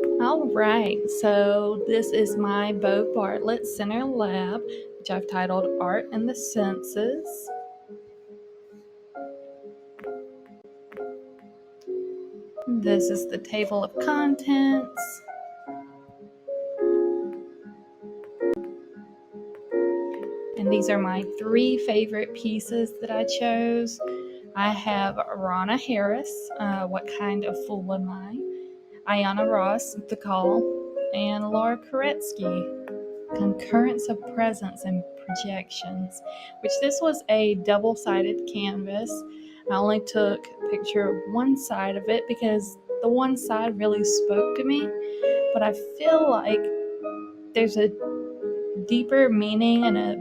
All right, so this is my Bo Bartlett Center Lab, which I've titled Art and the Senses. This is the table of contents. And these are my 3 favorite pieces that I chose. I have Rana Harris, What Kind of Fool Am I? Ayanna Ross, The Call, and Laura Koretsky, Concurrence of Presence and Projections, which this was a double-sided canvas. I only took a picture of one side of it because the one side really spoke to me, but I feel like there's a deeper meaning and a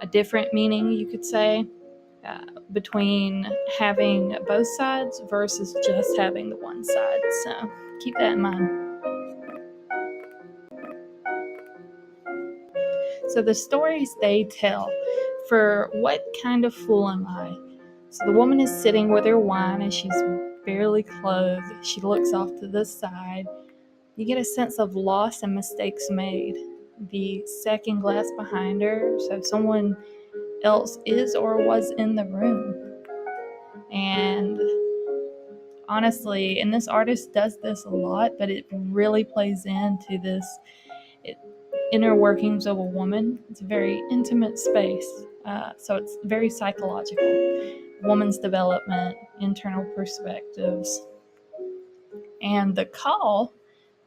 different meaning, you could say, between having both sides versus just having the one side. So keep that in mind. So the stories they tell for What Kind of Fool Am I? So the woman is sitting with her wine and she's barely clothed. She looks off to the side. You get a sense of loss and mistakes made. The second glass behind her, so someone else is or was in the room. And honestly, and this artist does this a lot, but it really plays into this inner workings of a woman. It's a very intimate space, so it's very psychological. Woman's development, internal perspectives, and the call.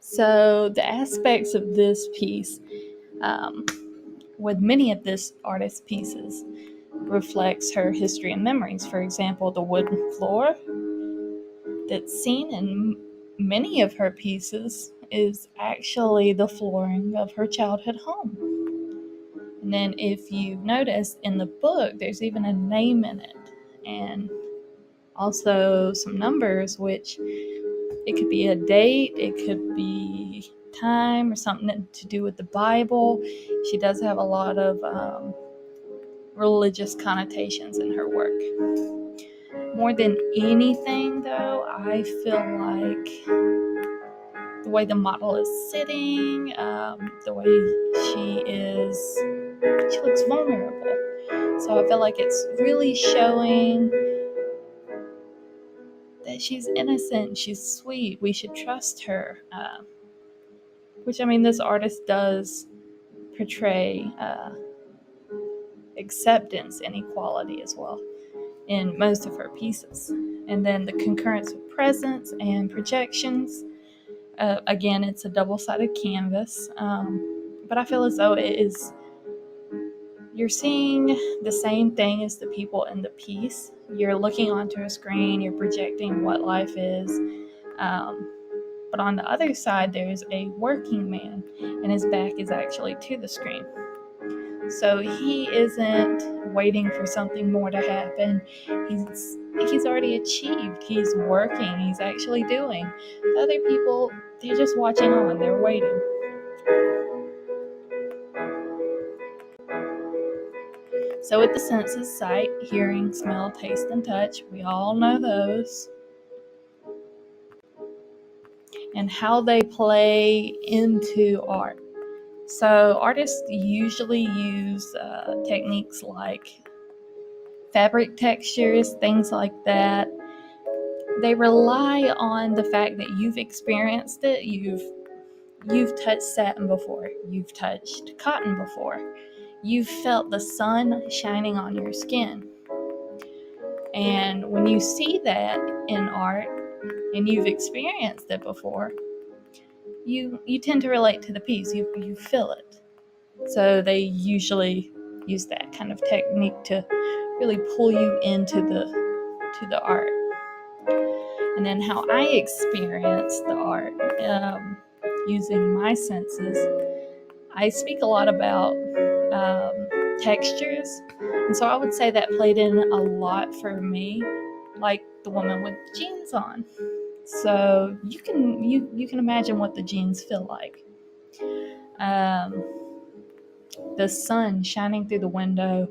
So the aspects of this piece, with many of this artist's pieces, reflects her history and memories. For example, the wooden floor that's seen in many of her pieces is actually the flooring of her childhood home. And then if you notice in the book, there's even a name in it, and also some numbers, which it could be a date, it could be time, or something to do with the Bible. She does have a lot of religious connotations in her work. More than anything, though, I feel like the way the model is sitting, the way she looks vulnerable. So I feel like it's really showing that she's innocent, she's sweet, we should trust her. Which, I mean, this artist does portray acceptance and equality as well in most of her pieces. And then the concurrence of presence and projections. Again, it's a double-sided canvas, but I feel as though you're seeing the same thing as the people in the piece. You're looking onto a screen, you're projecting what life is. But on the other side, there's a working man, and his back is actually to the screen. So he isn't waiting for something more to happen. He's already achieved. He's working. He's actually doing. The other people, they're just watching on. They're waiting. So with the senses, sight, hearing, smell, taste, and touch, we all know those. And how they play into art. So artists usually use techniques like fabric textures, things like that. They rely on the fact that you've experienced it. You've touched satin before. You've touched cotton before. You've felt the sun shining on your skin. And when you see that in art and you've experienced it before, you tend to relate to the piece. You feel it. So they usually use that kind of technique to really pull you into the art. And then how I experience the art, using my senses, I speak a lot about textures, and so I would say that played in a lot for me, like the woman with jeans on. So you can imagine what the jeans feel like. The sun shining through the window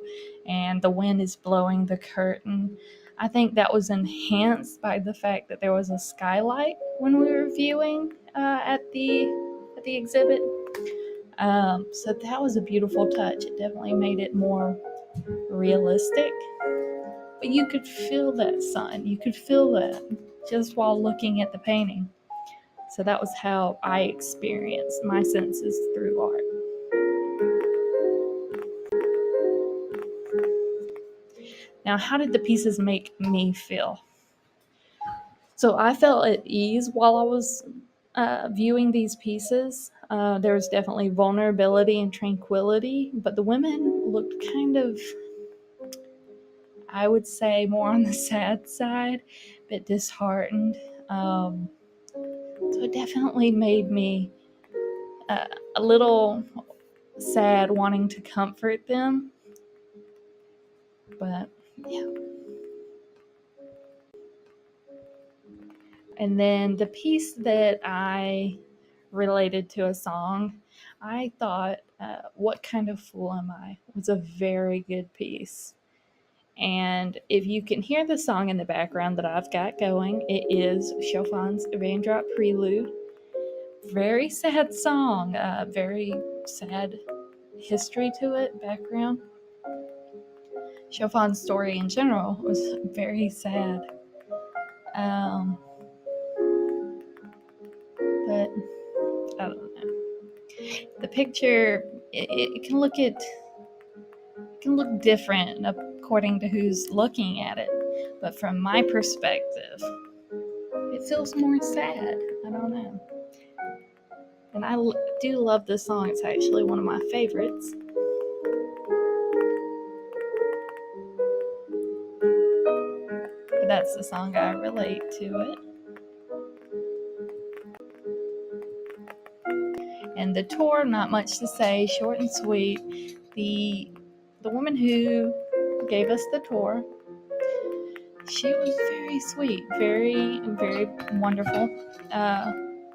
and the wind is blowing the curtain. I think that was enhanced by the fact that there was a skylight when we were viewing at the exhibit. So that was a beautiful touch. It definitely made it more realistic. But you could feel that sun. You could feel that just while looking at the painting. So that was how I experienced my senses through art. Now, how did the pieces make me feel? So I felt at ease while I was viewing these pieces. There was definitely vulnerability and tranquility, but the women looked kind of, I would say, more on the sad side, a bit disheartened. So it definitely made me a little sad, wanting to comfort them. But yeah. And then the piece that I related to a song, I thought, What Kind of Fool Am I? Was a very good piece. And if you can hear the song in the background that I've got going, it is Chopin's Raindrop Prelude. Very sad song, very sad history to it, background. Chopin's story in general was very sad. But I don't know. The picture, it can look different according to who's looking at it. But from my perspective, it feels more sad. I don't know. And I do love this song. It's actually one of my favorites. But that's the song I relate to it. And the tour, not much to say, short and sweet. The woman who gave us the tour, she was very sweet, very, very wonderful,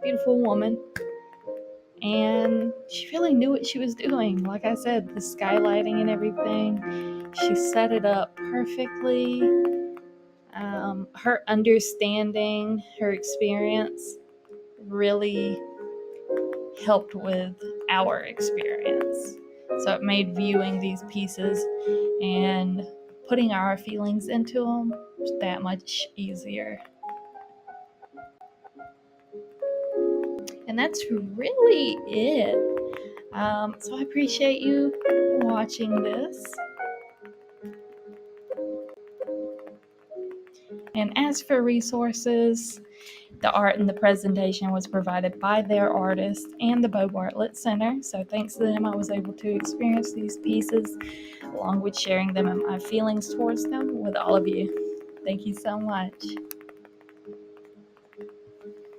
beautiful woman. And she really knew what she was doing. Like I said, the skylighting and everything, she set it up perfectly. Her understanding, her experience really helped with our experience. So it made viewing these pieces and putting our feelings into them that much easier. And that's really it. So I appreciate you watching this. And as for resources, the art and the presentation was provided by their artist and the Bo Bartlett Center. So thanks to them, I was able to experience these pieces along with sharing them and my feelings towards them with all of you. Thank you so much.